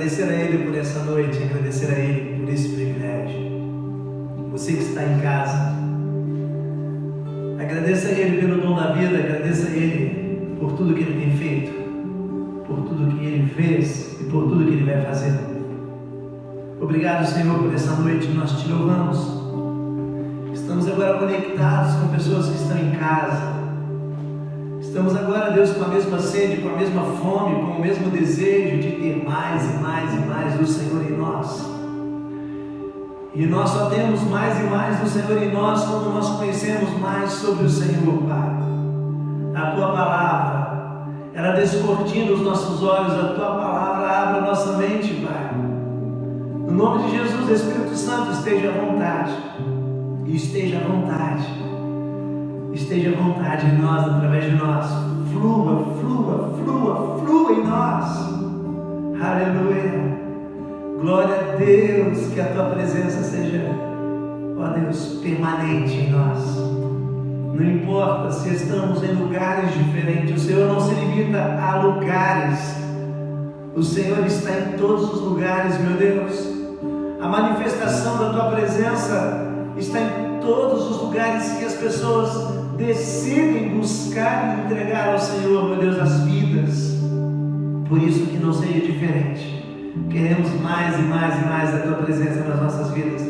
Agradecer a Ele por essa noite, agradecer a Ele por esse privilégio. Você que está em casa, agradeça a Ele pelo dom da vida, agradeça a Ele por tudo que Ele tem feito, por tudo que Ele fez e por tudo que Ele vai fazer. Obrigado, Senhor, por essa noite, nós te louvamos. Estamos agora conectados com pessoas que estão em casa. Estamos agora, Deus, com a mesma sede, com a mesma fome, com o mesmo desejo de ter mais e mais e mais do Senhor em nós. E nós só temos mais e mais do Senhor em nós quando nós conhecemos mais sobre o Senhor, Pai. A Tua Palavra, ela descortina os nossos olhos, a Tua Palavra abre a nossa mente, Pai. No nome de Jesus, Espírito Santo, esteja à vontade. E esteja à vontade. Esteja à vontade em nós, através de nós. Flua, flua, flua, flua em nós. Aleluia. Glória a Deus, que a Tua presença seja, ó Deus, permanente em nós. Não importa se estamos em lugares diferentes, o Senhor não se limita a lugares. O Senhor está em todos os lugares, meu Deus. A manifestação da Tua presença está em todos os lugares que as pessoas decidem buscar e entregar ao Senhor, meu Deus, as vidas. Por isso que não seja diferente. Queremos mais e mais e mais a Tua presença nas nossas vidas.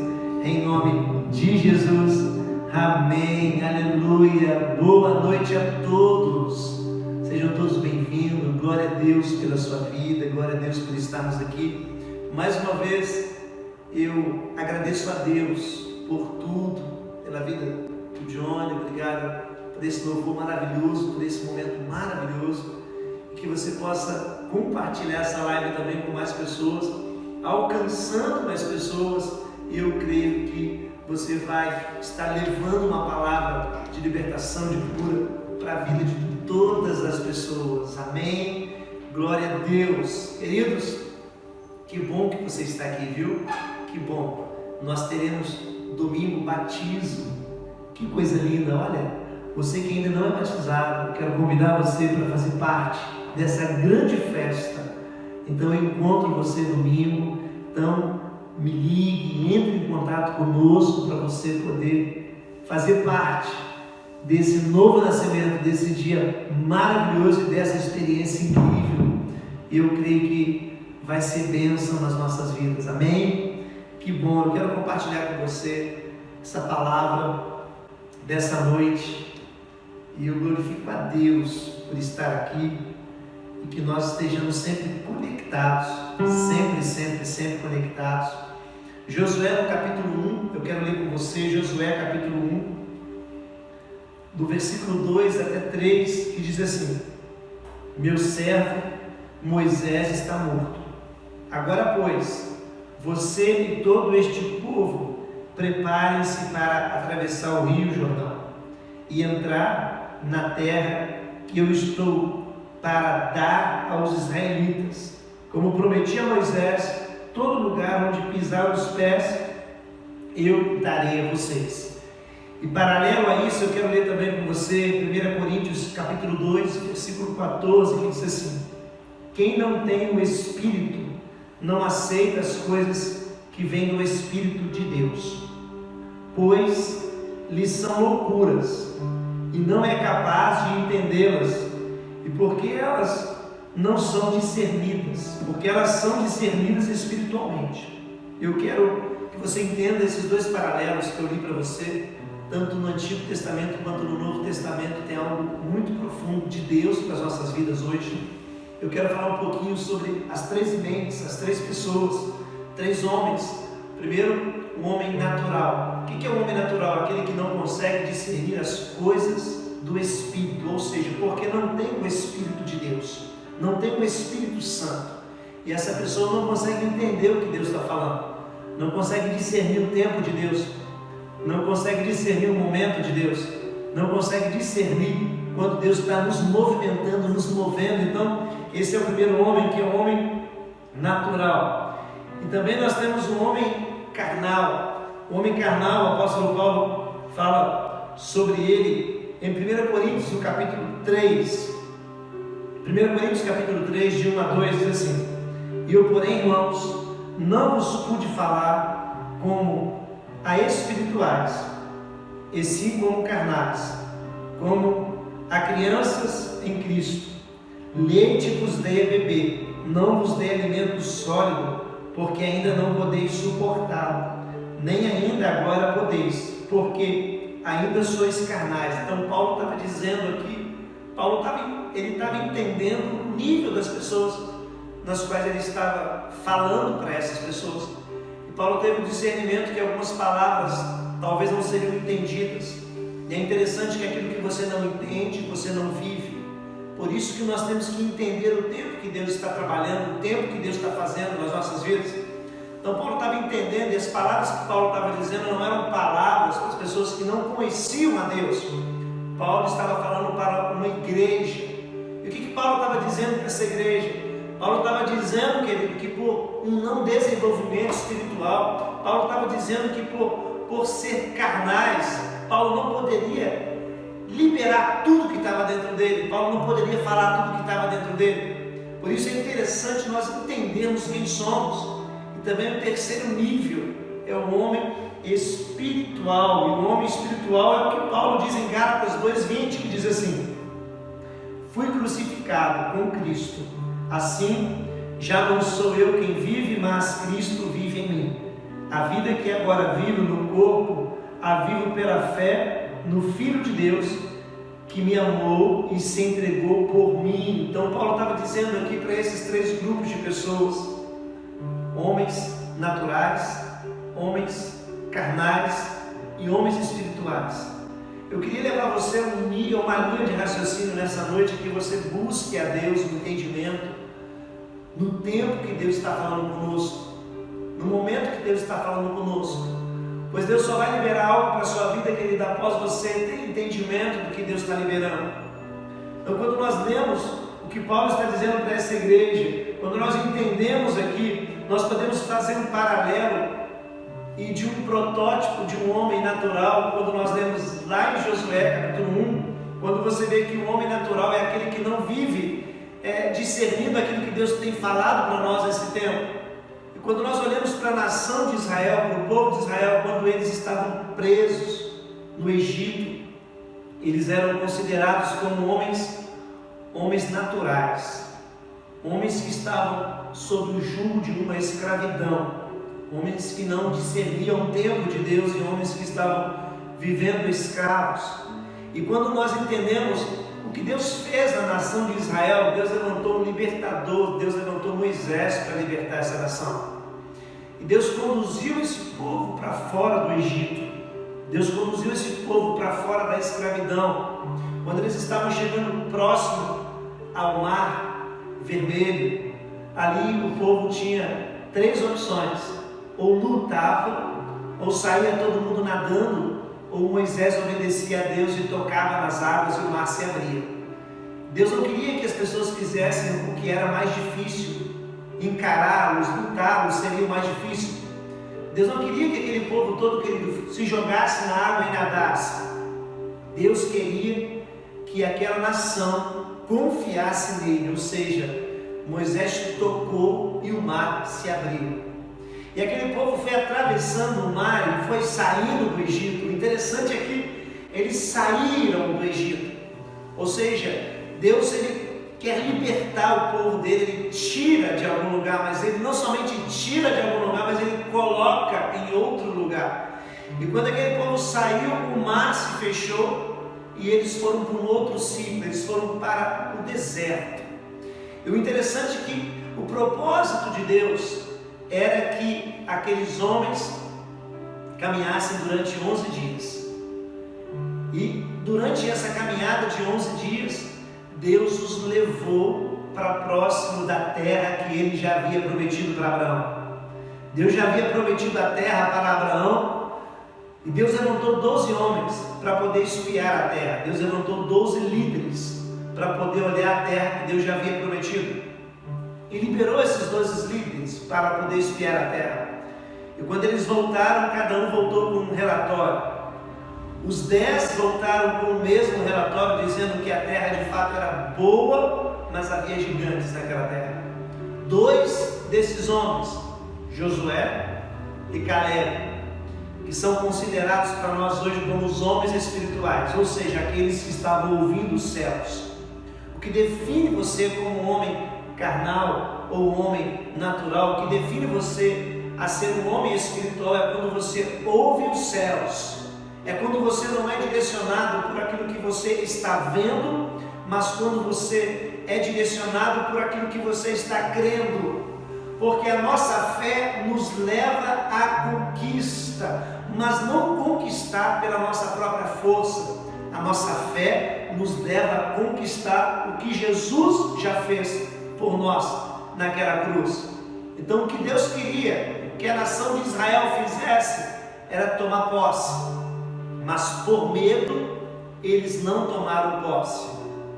Em nome de Jesus. Amém. Aleluia. Boa noite a todos. Sejam todos bem-vindos. Glória a Deus pela sua vida. Glória a Deus por estarmos aqui. Mais uma vez, eu agradeço a Deus por tudo, pela vida do Johnny. Obrigado por esse louvor maravilhoso, por esse momento maravilhoso. Que você possa compartilhar essa live também com mais pessoas, alcançando mais pessoas. E eu creio que você vai estar levando uma palavra de libertação, de cura para a vida de todas as pessoas. Amém? Glória a Deus. Queridos, que bom que você está aqui, viu? Que bom. Nós teremos domingo batismo. Que coisa linda, olha. Você que ainda não é batizado, eu quero convidar você para fazer parte dessa grande festa. Então eu encontro você domingo. Então me ligue, entre em contato conosco para você poder fazer parte desse novo nascimento, desse dia maravilhoso e dessa experiência incrível. Eu creio que vai ser bênção nas nossas vidas. Amém? Que bom, eu quero compartilhar com você essa palavra dessa noite. E eu glorifico a Deus por estar aqui e que nós estejamos sempre conectados, sempre conectados. Josué no capítulo 1, eu quero ler com você Josué capítulo 1, do versículo 2 até 3, que diz assim: Meu servo Moisés está morto. Agora, pois, você e todo este povo preparem-se para atravessar o rio Jordão e entrar na terra que eu estou para dar aos israelitas. Como prometi a Moisés, todo lugar onde pisar os pés, eu darei a vocês. E paralelo a isso, eu quero ler também com você 1 Coríntios capítulo 2, versículo 14, que diz assim: Quem não tem o Espírito, não aceita as coisas que vêm do Espírito de Deus, pois lhes são loucuras, e não é capaz de entendê-las, e porque elas não são discernidas, porque elas são discernidas espiritualmente. Eu quero que você entenda esses dois paralelos que eu li para você, tanto no Antigo Testamento quanto no Novo Testamento. Tem algo muito profundo de Deus para as nossas vidas hoje. Eu quero falar um pouquinho sobre as três mentes, as três pessoas, três homens. Primeiro, o homem natural. O que é o homem natural? Aquele que não consegue discernir as coisas do Espírito, ou seja, porque não tem o Espírito de Deus, não tem o Espírito Santo, e essa pessoa não consegue entender o que Deus está falando, não consegue discernir o tempo de Deus, não consegue discernir o momento de Deus, não consegue discernir quando Deus está nos movimentando, nos movendo. Então esse é o primeiro homem, que é o homem natural. E também nós temos um homem carnal. O homem carnal, o apóstolo Paulo fala sobre ele em 1 Coríntios, no capítulo 3. 1 Coríntios, capítulo 3, de 1 a 2, diz assim: E eu, porém, irmãos, não vos pude falar como a espirituais, e sim como carnais, como a crianças em Cristo. Leite vos dei a beber, não vos dei alimento sólido, porque ainda não podeis suportá-lo, nem ainda agora podeis, porque ainda sois carnais. Então Paulo estava dizendo aqui, ele estava entendendo o nível das pessoas nas quais ele estava falando para essas pessoas. E Paulo teve o discernimento que algumas palavras talvez não seriam entendidas. E é interessante que aquilo que você não entende, você não vive. Por isso que nós temos que entender o tempo que Deus está trabalhando, o tempo que Deus está fazendo nas nossas vidas. Então Paulo estava entendendo, e as palavras que Paulo estava dizendo não eram palavras para as pessoas que não conheciam a Deus. Paulo estava falando para uma igreja. E o que Paulo estava dizendo para essa igreja? Paulo estava dizendo, querido, que por um não desenvolvimento espiritual, Paulo estava dizendo que por ser carnais, Paulo não poderia liberar tudo que estava dentro dele, Paulo não poderia falar tudo que estava dentro dele. Por isso é interessante nós entendermos quem somos. E também o terceiro nível é o homem espiritual. E o homem espiritual é o que Paulo diz em Gálatas 2:20, que diz assim: fui crucificado com Cristo, assim já não sou eu quem vive, mas Cristo vive em mim. A vida que agora vivo no corpo, a vivo pela fé no Filho de Deus, que me amou e se entregou por mim. Então Paulo estava dizendo aqui para esses três grupos de pessoas: homens naturais, homens carnais e homens espirituais. Eu queria levar você a uma linha de raciocínio nessa noite, que você busque a Deus no entendimento, no tempo que Deus está falando conosco, no momento que Deus está falando conosco. Pois Deus só vai liberar algo para a sua vida, querido, após você ter entendimento do que Deus está liberando. Então, quando nós lemos o que Paulo está dizendo para essa igreja, quando nós entendemos aqui, nós podemos fazer um paralelo e de um protótipo de um homem natural. Quando nós lemos lá em Josué capítulo 1, quando você vê que o homem natural é aquele que não vive discernindo aquilo que Deus tem falado para nós nesse tempo. E quando nós olhamos para a nação de Israel, para o povo de Israel, quando eles estavam presos no Egito, eles eram considerados como homens naturais, homens que estavam sob o jugo de uma escravidão, homens que não discerniam o tempo de Deus e homens que estavam vivendo escravos. E quando nós entendemos o que Deus fez na nação de Israel, Deus levantou um libertador, Deus levantou Moisés para libertar essa nação. E Deus conduziu esse povo para fora do Egito. Deus conduziu esse povo para fora da escravidão. Quando eles estavam chegando próximo ao Mar Vermelho, ali o povo tinha três opções: ou lutava, ou saía todo mundo nadando, ou Moisés obedecia a Deus e tocava nas águas e o mar se abria. Deus não queria que as pessoas fizessem o que era mais difícil, encará-los, lutá-los seria o mais difícil. Deus não queria que aquele povo todo, querido, se jogasse na água e nadasse. Deus queria que aquela nação confiasse nele, ou seja, Moisés tocou e o mar se abriu. E aquele povo foi atravessando o mar e foi saindo do Egito. O interessante é que eles saíram do Egito. Ou seja, Deus ele quer libertar o povo dele, ele tira de algum lugar, mas ele não somente tira de algum lugar, mas ele coloca em outro lugar. E quando aquele povo saiu, o mar se fechou e eles foram para um outro ciclo, eles foram para o deserto. E o interessante é que o propósito de Deus era que aqueles homens caminhassem durante 11 dias. E durante essa caminhada de 11 dias, Deus os levou para próximo da terra que ele já havia prometido para Abraão. Deus já havia prometido a terra para Abraão, e Deus levantou 12 homens para poder espiar a terra. Deus levantou 12 líderes para poder olhar a terra que Deus já havia prometido. E liberou esses 12 líderes para poder espiar a terra. E quando eles voltaram, cada um voltou com um relatório. Os 10 voltaram com o mesmo relatório, dizendo que a terra de fato era boa, mas havia gigantes naquela terra. 2 desses homens, Josué e Caleb, que são considerados para nós hoje como os homens espirituais, ou seja, aqueles que estavam ouvindo os céus. O que define você como um homem carnal ou um homem natural, o que define você a ser um homem espiritual é quando você ouve os céus, é quando você não é direcionado por aquilo que você está vendo, mas quando você é direcionado por aquilo que você está crendo, porque a nossa fé nos leva à conquista, mas não conquistar pela nossa própria força. A nossa fé nos leva a conquistar o que Jesus já fez por nós naquela cruz. Então o que Deus queria que a nação de Israel fizesse era tomar posse, mas por medo eles não tomaram posse,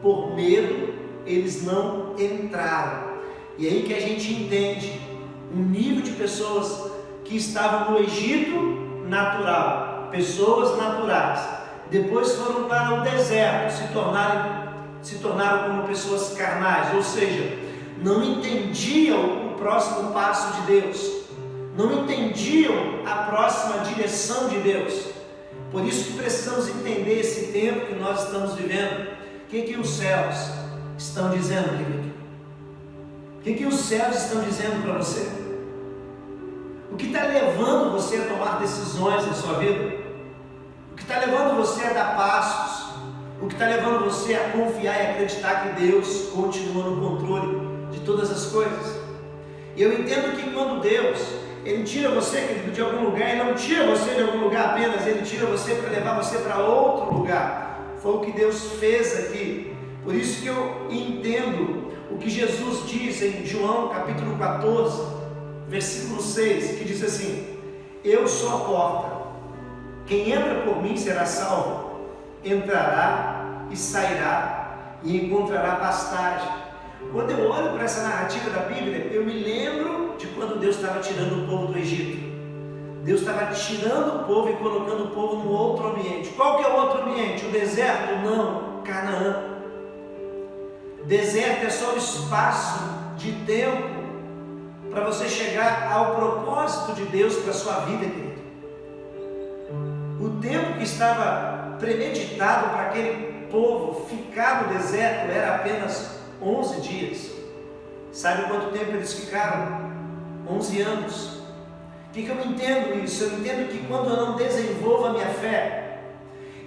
por medo eles não entraram. E aí que a gente entende o nível de pessoas que estavam no Egito natural, pessoas naturais, depois foram para o deserto, se tornaram como pessoas carnais, ou seja, não entendiam o próximo passo de Deus, não entendiam a próxima direção de Deus. Por isso que precisamos entender esse tempo que nós estamos vivendo. O que os céus estão dizendo, querido? O que os céus estão dizendo para você? O que está levando você a tomar decisões na sua vida? O que está levando você a dar passos? O que está levando você a confiar e acreditar que Deus continua no controle de todas as coisas? E eu entendo que quando Deus, Ele tira você, querido, de algum lugar, Ele não tira você de algum lugar apenas, Ele tira você para levar você para outro lugar. Foi o que Deus fez aqui. Por isso que eu entendo o que Jesus diz em João capítulo 14, versículo 6, que diz assim: eu sou a porta, quem entra por mim será salvo, entrará e sairá e encontrará pastagem. Quando eu olho para essa narrativa da Bíblia, eu me lembro de quando Deus estava tirando o povo do Egito. Deus estava tirando o povo e colocando o povo num outro ambiente. Qual que é o outro ambiente? O deserto? Não, Canaã. Deserto é só o espaço de tempo para você chegar ao propósito de Deus para a sua vida, querido. O tempo que estava premeditado para aquele povo ficar no deserto era apenas 11 dias. Sabe quanto tempo eles ficaram? 11 anos. O que eu entendo isso? Eu entendo que quando eu não desenvolvo a minha fé,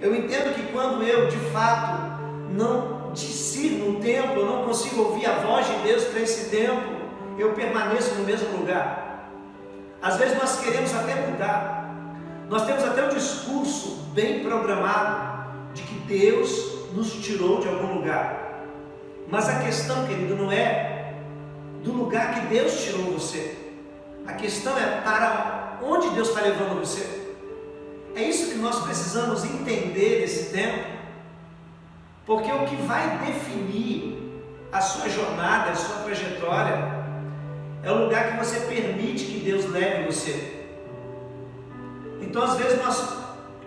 eu entendo que quando eu de fato não discerno um tempo, eu não consigo ouvir a voz de Deus para esse tempo, eu permaneço no mesmo lugar. Às vezes nós queremos até mudar, nós temos até um discurso bem programado de que Deus nos tirou de algum lugar, mas a questão, querido, não é do lugar que Deus tirou você, a questão é para onde Deus está levando você. É isso que nós precisamos entender nesse tempo, porque o que vai definir a sua jornada, a sua trajetória, é o lugar que você permite que Deus leve você. Então, às vezes, nós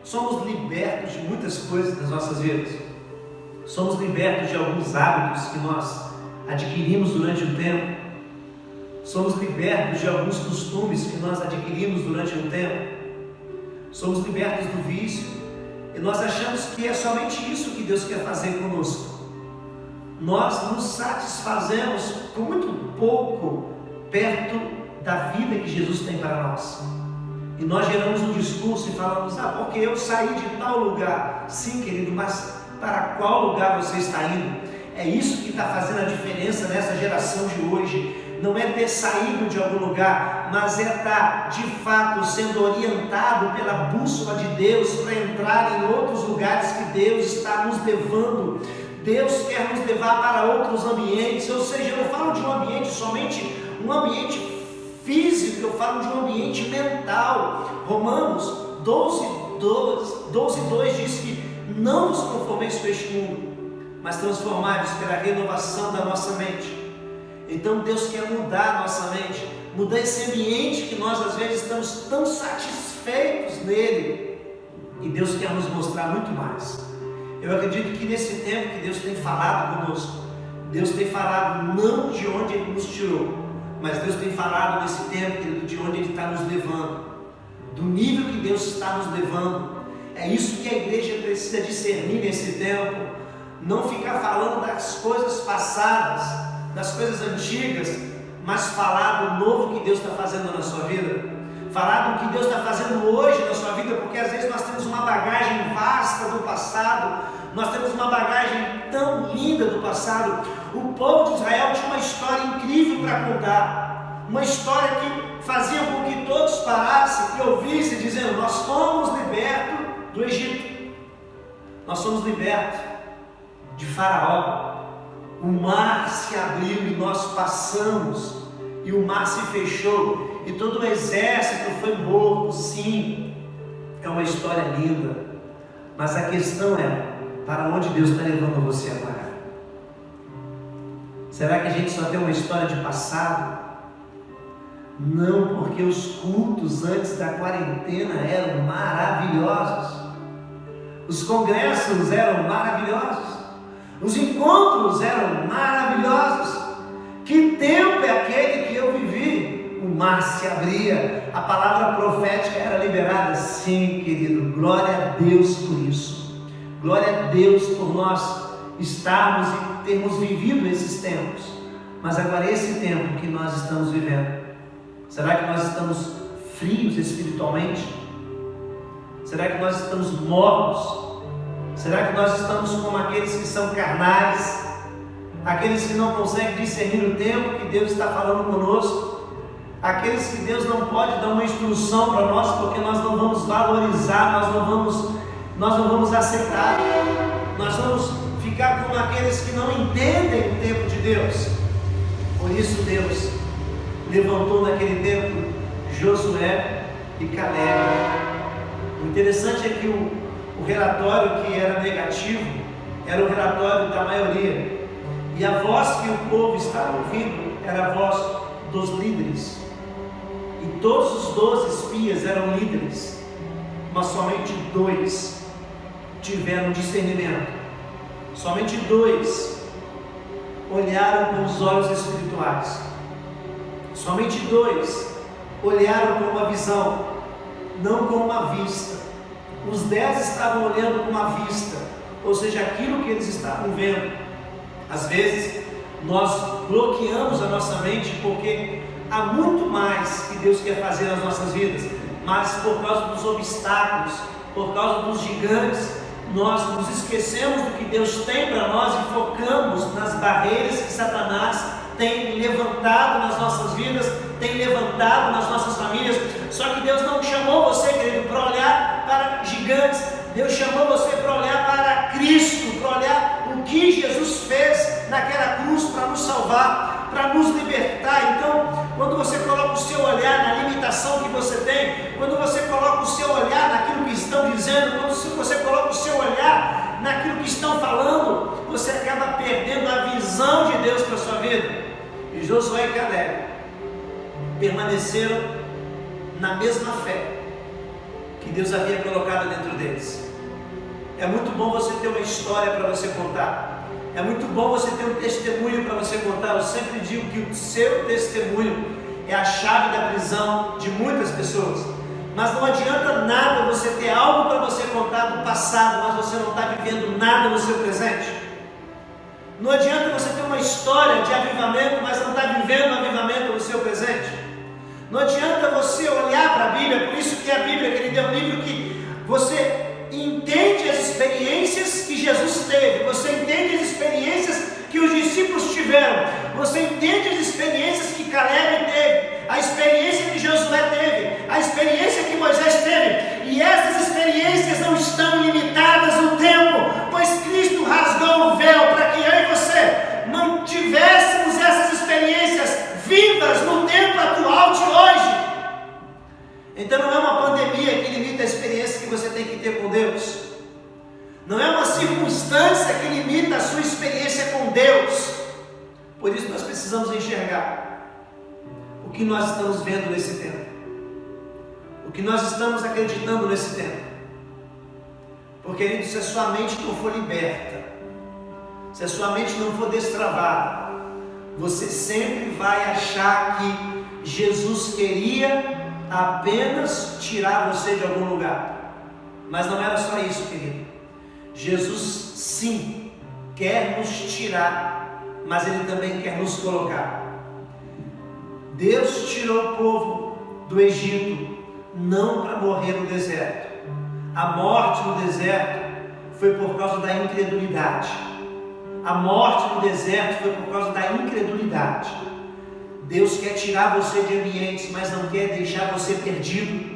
somos libertos de muitas coisas nas nossas vidas. Somos libertos de alguns hábitos que nós adquirimos durante o tempo. Somos libertos de alguns costumes que nós adquirimos durante o tempo. Somos libertos do vício. E nós achamos que é somente isso que Deus quer fazer conosco. Nós nos satisfazemos com muito pouco perto da vida que Jesus tem para nós. E nós geramos um discurso e falamos: porque eu saí de tal lugar. Sim, querido, mas para qual lugar você está indo? É isso que está fazendo a diferença nessa geração de hoje. Não é ter saído de algum lugar, mas é estar de fato sendo orientado pela bússola de Deus para entrar em outros lugares que Deus está nos levando. Deus quer nos levar para outros ambientes, ou seja, eu não falo de um ambiente somente, um ambiente físico, eu falo de um ambiente mental. Romanos 12:2 diz que não vos conformeis com este mundo, mas transformai-vos pela renovação da nossa mente. Então Deus quer mudar a nossa mente, mudar esse ambiente que nós às vezes estamos tão satisfeitos nele, e Deus quer nos mostrar muito mais. Eu acredito que nesse tempo que Deus tem falado conosco, Deus tem falado não de onde Ele nos tirou, Mas Deus tem falado nesse tempo, querido, de onde Ele está nos levando, do nível que Deus está nos levando. É isso que a igreja precisa discernir nesse tempo. Não ficar falando das coisas passadas, das coisas antigas, mas falar do novo que Deus está fazendo na sua vida. Falar do que Deus está fazendo hoje na sua vida, porque às vezes nós temos uma bagagem vasta do passado, nós temos uma bagagem tão linda do passado. O povo de Israel tinha uma história incrível para contar, uma história que fazia com que todos parassem e ouvissem, dizendo: nós fomos libertos do Egito, nós fomos libertos de Faraó, o mar se abriu e nós passamos, e o mar se fechou, e todo o exército foi morto. Sim, é uma história linda, mas a questão é: para onde Deus está levando você agora? Será que a gente só tem uma história de passado? Não, porque os cultos antes da quarentena eram maravilhosos, os congressos eram maravilhosos, os encontros eram maravilhosos. Que tempo é aquele que eu vivi? O mar se abria, a palavra profética era liberada. Sim, querido, glória a Deus por isso, glória a Deus por nós estarmos e termos vivido esses tempos. Mas agora esse tempo que nós estamos vivendo, será que nós estamos frios espiritualmente? Será que nós estamos mortos? Será que nós estamos como aqueles que são carnais, aqueles que não conseguem discernir o tempo que Deus está falando conosco, aqueles que Deus não pode dar uma instrução para nós, porque nós não vamos valorizar, nós não vamos aceitar, nós vamos ficar como aqueles que não entendem o tempo de Deus. Por isso Deus levantou naquele tempo Josué e Caleb. O interessante é que o relatório que era negativo era o relatório da maioria, e a voz que o povo estava ouvindo era a voz dos líderes, e todos os 12 espias eram líderes, mas somente 2 tiveram discernimento, somente 2 olharam com os olhos espirituais, somente 2 olharam com uma visão, não com uma vista. Os 10 estavam olhando com uma vista, ou seja, aquilo que eles estavam vendo. Às vezes nós bloqueamos a nossa mente porque há muito mais que Deus quer fazer nas nossas vidas, mas por causa dos obstáculos, por causa dos gigantes, nós nos esquecemos do que Deus tem para nós e focamos nas barreiras que Satanás tem levantado nas nossas vidas, tem levantado nas nossas famílias. Só que Deus não chamou você, querido, para olhar para gigantes. Deus chamou você para olhar para Cristo, para olhar o que Jesus fez naquela cruz para nos salvar, para nos libertar. Então, quando você coloca o seu olhar na limitação que você tem, quando você coloca o seu olhar naquilo que estão dizendo, quando você coloca o seu olhar naquilo que estão falando, você acaba perdendo a visão de Deus para a sua vida. E Josué e Caleb permaneceram na mesma fé que Deus havia colocado dentro deles. É muito bom você ter uma história para você contar, é muito bom você ter um testemunho para você contar. Eu sempre digo que o seu testemunho é a chave da prisão de muitas pessoas, mas não adianta nada você ter algo para você contar do passado, mas você não está vivendo nada no seu presente. Não adianta você ter uma história de avivamento, mas não está vivendo o avivamento no seu presente. Não adianta você olhar para a Bíblia, por isso que a Bíblia, querido, é um livro que você entende as experiências que Jesus teve, você entende as experiências que os discípulos tiveram, você entende as experiências que Caleb teve, a experiência que Josué teve, a experiência que Moisés teve, e essas experiências não estão limitadas no tempo, pois Cristo rasgou o véu para que eu e você não tivéssemos essas experiências vivas no tempo atual de hoje. Então não é uma pandemia que limita a experiência que você tem que ter com Deus, não é uma circunstância que limita a sua experiência com Deus. Por isso nós precisamos enxergar o que nós estamos vendo nesse tempo, o que nós estamos acreditando nesse tempo. Porque, querido, se a sua mente não for liberta, se a sua mente não for destravada, você sempre vai achar que Jesus queria apenas tirar você de algum lugar. Mas não era só isso, querido. Jesus sim quer nos tirar, mas Ele também quer nos colocar. Deus tirou o povo do Egito não para morrer no deserto. A morte no deserto foi por causa da incredulidade. A morte no deserto foi por causa da incredulidade. Deus quer tirar você de ambientes, mas não quer deixar você perdido.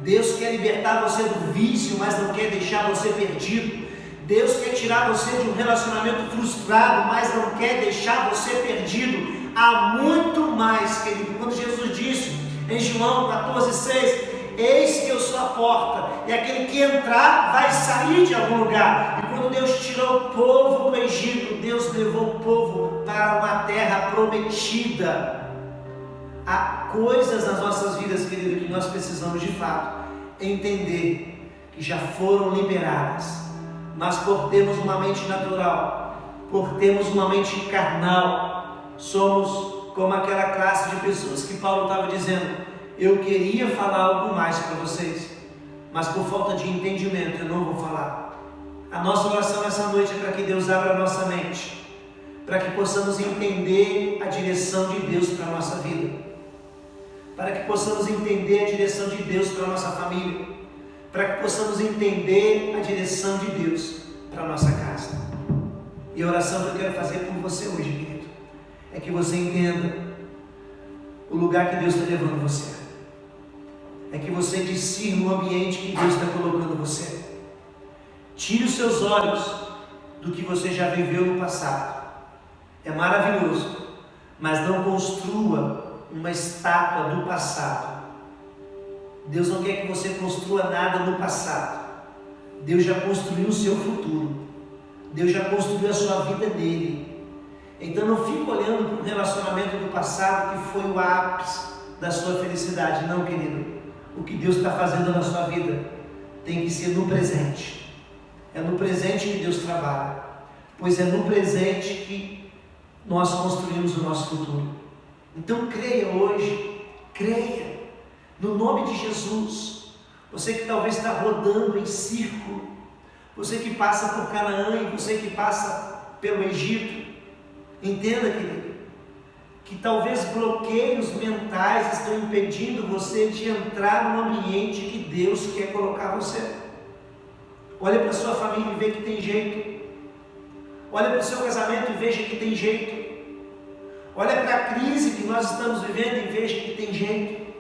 Deus quer libertar você do vício, mas não quer deixar você perdido. Deus quer tirar você de um relacionamento frustrado, mas não quer deixar você perdido. Há muito mais, querido. Quando Jesus disse em João 14,6: eis que eu sou a porta, e aquele que entrar vai sair de algum lugar. E quando Deus tirou o povo do Egito, Deus levou o povo para uma terra prometida. Há coisas nas nossas vidas, querido, que nós precisamos de fato entender que já foram liberadas, mas por termos uma mente natural, por termos uma mente carnal, somos como aquela classe de pessoas que Paulo estava dizendo: eu queria falar algo mais para vocês, mas por falta de entendimento eu não vou falar. A nossa oração essa noite é para que Deus abra a nossa mente, para que possamos entender a direção de Deus para a nossa vida, para que possamos entender a direção de Deus para a nossa família, para que possamos entender a direção de Deus para a nossa casa. E a oração que eu quero fazer por você hoje, querido, é que você entenda o lugar que Deus está levando você. É que você discirna o ambiente que Deus está colocando você. Tire os seus olhos do que você já viveu no passado. É maravilhoso, mas não construa uma estátua do passado. Deus não quer que você construa nada no passado. Deus já construiu o seu futuro. Deus já construiu a sua vida nele. Então não fique olhando para um relacionamento do passado que foi o ápice da sua felicidade. Não, querido. O que Deus está fazendo na sua vida tem que ser no presente. É no presente que Deus trabalha, pois é no presente que nós construímos o nosso futuro. Então creia hoje, creia, no nome de Jesus. Você que talvez está rodando em círculo, você que passa por Canaã e você que passa pelo Egito, entenda, querido, que talvez bloqueios mentais estão impedindo você de entrar no ambiente que Deus quer colocar você. Olha para a sua família e vê que tem jeito. Olha para o seu casamento e veja que tem jeito. Olha para a crise que nós estamos vivendo e veja que tem jeito.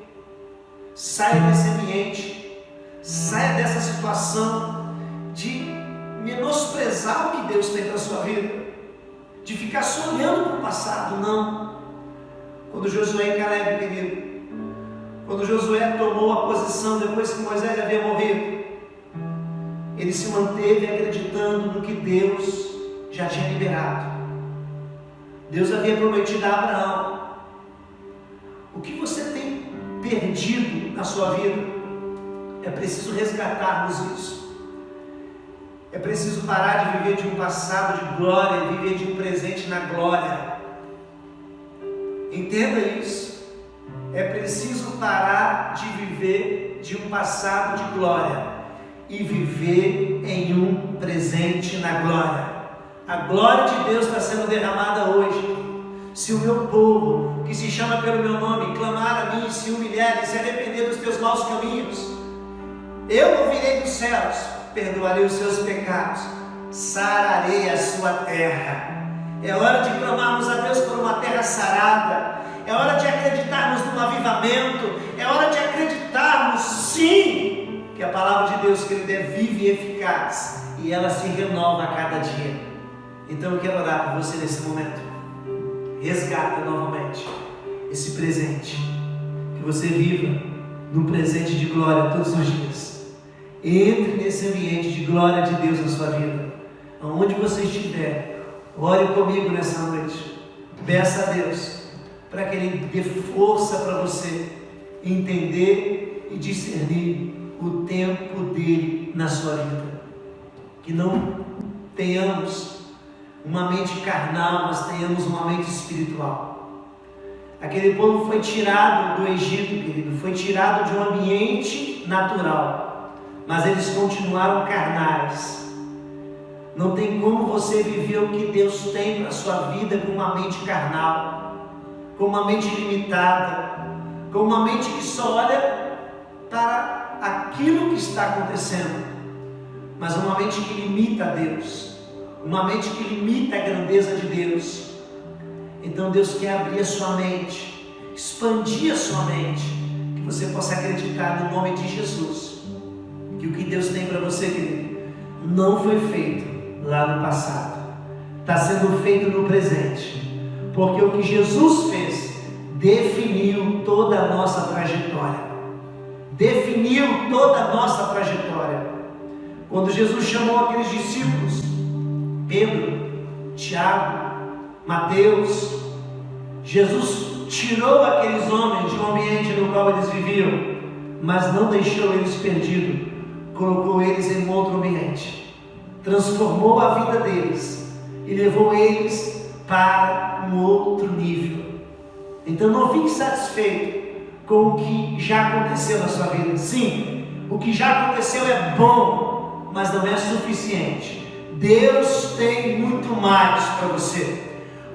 Saia desse ambiente, saia dessa situação de menosprezar o que Deus tem para a sua vida, de ficar só olhando para o passado. Não. Quando Josué e Caleb, querido, quando Josué tomou a posição depois que Moisés havia morrido, ele se manteve acreditando no que Deus já tinha liberado. Deus havia prometido a Abraão. O que você tem perdido na sua vida, é preciso resgatarmos isso. É preciso parar de viver de um passado de glória e viver de um presente na glória. Entenda isso. É preciso parar de viver de um passado de glória e viver em um presente na glória. A glória de Deus está sendo derramada hoje. Se o meu povo, que se chama pelo meu nome, clamar a mim, se humilhar e se arrepender dos teus maus caminhos, eu ouvirei dos céus, perdoarei os seus pecados, sararei a sua terra. É hora de clamarmos a Deus por uma terra sarada. É hora de acreditarmos no avivamento. É hora de acreditarmos, sim, que a palavra de Deus, querido, é viva e eficaz, e ela se renova a cada dia. Então eu quero orar por você nesse momento. Resgata novamente esse presente, que você viva num presente de glória todos os dias. Entre nesse ambiente de glória de Deus na sua vida. Aonde você estiver, ore comigo nessa noite. Peça a Deus para que Ele dê força para você entender e discernir o tempo dele na sua vida. Que não tenhamos uma mente carnal, mas tenhamos uma mente espiritual. Aquele povo foi tirado do Egito, querido, foi tirado de um ambiente natural, mas eles continuaram carnais. Não tem como você viver o que Deus tem para a sua vida com uma mente carnal, com uma mente limitada, com uma mente que só olha para aquilo que está acontecendo, mas uma mente que limita a Deus, uma mente que limita a grandeza de Deus. Então Deus quer abrir a sua mente, expandir a sua mente, que você possa acreditar no nome de Jesus, que o que Deus tem para você, querido, não foi feito lá no passado, está sendo feito no presente, porque o que Jesus fez definiu toda a nossa trajetória, definiu toda a nossa trajetória. Quando Jesus chamou aqueles discípulos, Pedro, Tiago, Mateus, Jesus tirou aqueles homens de um ambiente no qual eles viviam, mas não deixou eles perdidos, colocou eles em um outro ambiente, transformou a vida deles e levou eles para um outro nível. Então não fique satisfeito com o que já aconteceu na sua vida. Sim, o que já aconteceu é bom, mas não é suficiente. Deus tem muito mais para você.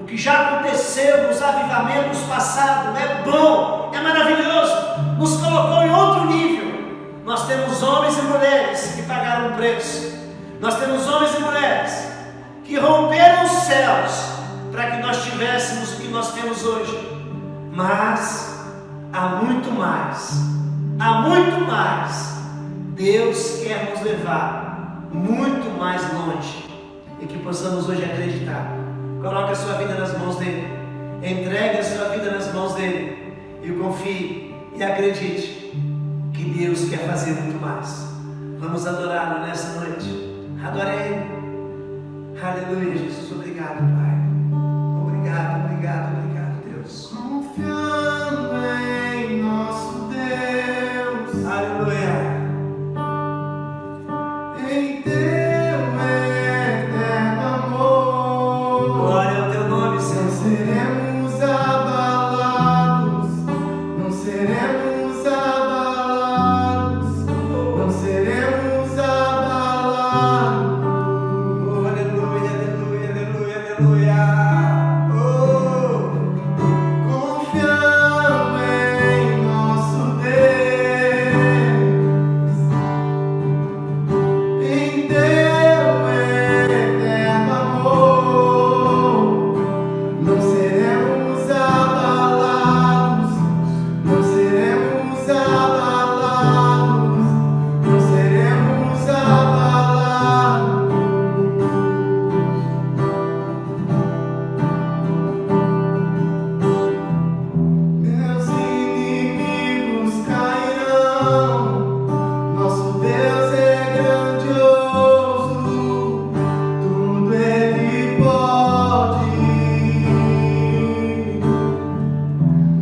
O que já aconteceu nos avivamentos passados é bom, é maravilhoso, nos colocou em outro nível. Nós temos homens e mulheres que pagaram um preço. Nós temos homens e mulheres que romperam os céus para que nós tivéssemos o que nós temos hoje. Mas há muito mais, há muito mais. Deus quer nos levar muito mais longe e que possamos hoje acreditar. Coloque a sua vida nas mãos dele, entregue a sua vida nas mãos dele e confie e acredite que Deus quer fazer muito mais. Vamos adorá-lo nessa noite. Adore ele. Aleluia, Jesus. Obrigado, Pai. Obrigado, obrigado, obrigado, Deus. Confiando em nosso Deus. Aleluia. Em teu eterno amor. Glória ao teu nome, Senhor. Não seremos abalados. Não seremos abalados. Não seremos abalados. Oh, aleluia, aleluia, aleluia, aleluia. Confiando em nosso Deus, em teu eterno amor, não seremos abalados, não seremos abalados, não seremos abalados. Meus inimigos cairão, nosso Deus é grandioso, tudo Ele pode.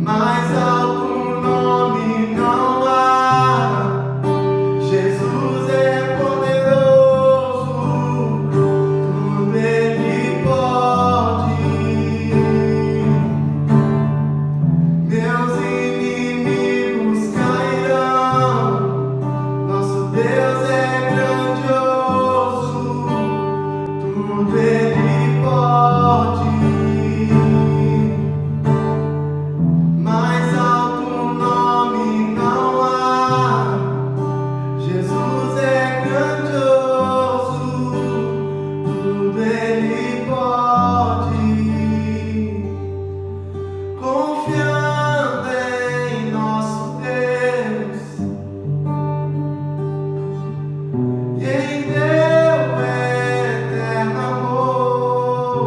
Mais alto nome não há, Jesus é poderoso, tudo Ele pode. Meus inimigos cairão, nosso Deus é grandioso, tudo Ele pode. Mais alto nome não há, Jesus é grandioso, tudo Ele pode. Confiando em nosso Deus e em teu eterno amor,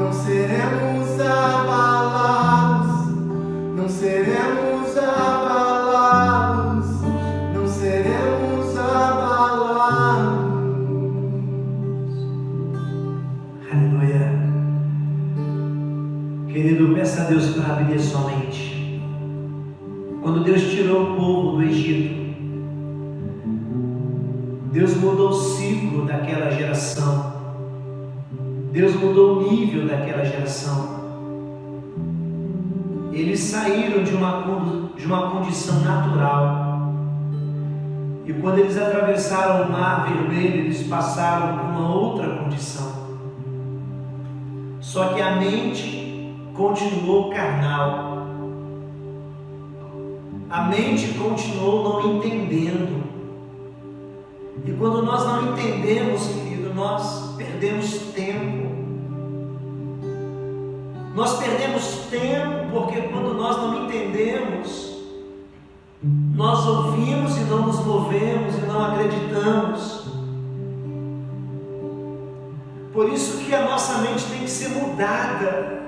não seremos abalados, não seremos abalados, não seremos abalados. Aleluia. Querido, peça a Deus para abrir a sua mente. Quando Deus tirou o povo do Egito, Deus mudou o ciclo daquela geração. Deus mudou o nível daquela geração. Eles saíram de uma condição natural. E quando eles atravessaram o Mar Vermelho, eles passaram por uma outra condição. Só que a mente continuou carnal. A mente continuou não entendendo. E quando nós não entendemos, querido, nós perdemos tempo. Nós perdemos tempo porque quando nós não entendemos, nós ouvimos e não nos movemos e não acreditamos. Por isso que a nossa mente tem que ser mudada.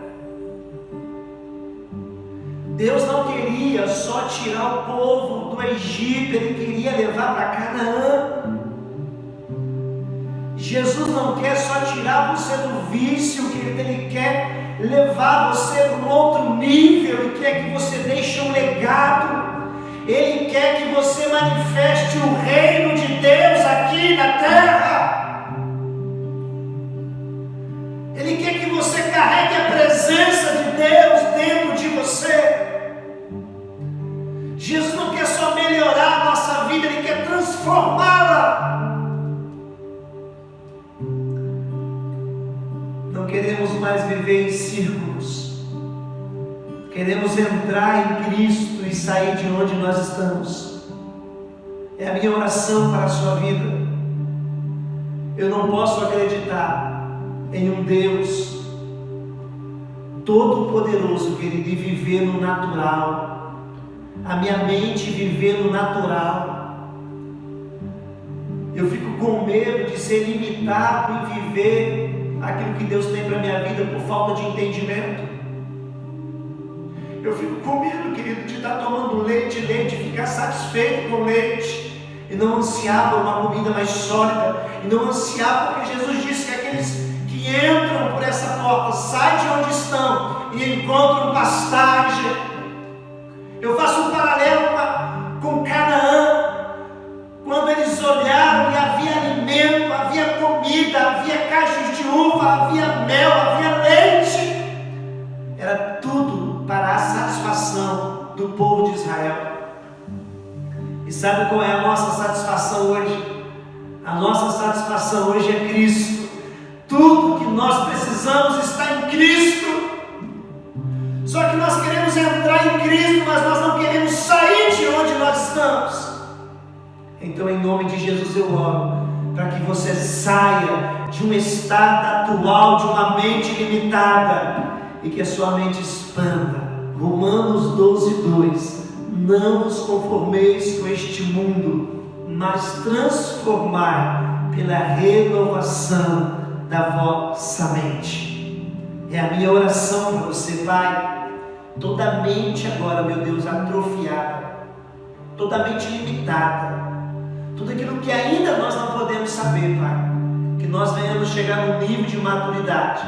Deus não queria só tirar o povo do Egito, Ele queria levar para Canaã. Jesus não quer só tirar você do vício, querido, Ele quer levar você para um outro nível, Ele quer que você deixe um legado, Ele quer que você manifeste o reino de Deus aqui na terra, Ele quer que você carregue a presença de Deus dentro de você. Jesus não quer só melhorar a nossa vida, Ele quer transformá-la. Não queremos mais viver em círculos. Queremos entrar em Cristo e sair de onde nós estamos. É a minha oração para a sua vida. Eu não posso acreditar em um Deus todo-poderoso, querido, e viver no natural. A minha mente viver no natural. Eu fico com medo de ser limitado e viver aquilo que Deus tem para a minha vida por falta de entendimento. Eu fico com medo, querido, de estar tomando leite, ficar satisfeito com leite e não ansiar por uma comida mais sólida, e não ansiar, porque Jesus disse que aqueles que entram por essa porta saem de onde estão e encontram pastagem. Eu faço um paralelo com Canaã. Quando eles olharam e havia alimento, havia comida, havia cachos de uva, havia mel, havia leite, era tudo para a satisfação do povo de Israel. E sabe qual é a nossa satisfação hoje? A nossa satisfação hoje é Cristo. Tudo que nós precisamos está em Cristo. Só que nós queremos entrar em Cristo, mas nós não queremos sair de onde nós estamos. Então, em nome de Jesus, eu oro para que você saia de um estado atual, de uma mente limitada, e que a sua mente expanda. Romanos 12:2. Não vos conformeis com este mundo, mas transformai pela renovação da vossa mente. É a minha oração para você, Pai. Toda mente agora, meu Deus, atrofiada, toda mente limitada, tudo aquilo que ainda nós não podemos saber, Pai, que nós venhamos chegar num nível de maturidade,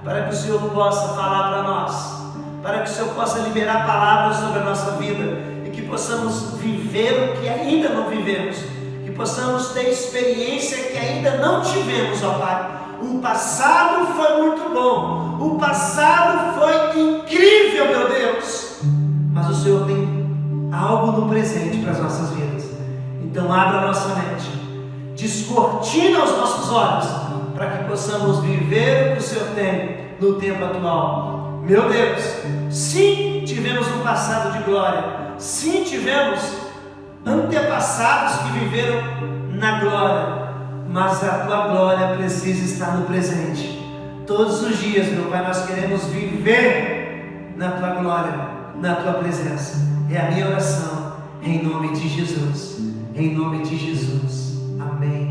para que o Senhor possa falar para nós, para que o Senhor possa liberar palavras sobre a nossa vida, e que possamos viver o que ainda não vivemos, que possamos ter experiência que ainda não tivemos, ó Pai. O passado foi muito bom, o passado foi incrível, meu Deus, mas o Senhor tem algo no presente para as nossas vidas. Então abra a nossa mente, descortina os nossos olhos, para que possamos viver o que o Senhor tem no tempo atual. Meu Deus, sim, tivemos um passado de glória, sim, tivemos antepassados que viveram na glória, mas a tua glória precisa estar no presente. Todos os dias, meu Pai, nós queremos viver na tua glória, na tua presença. É a minha oração, em nome de Jesus. Em nome de Jesus. Amém.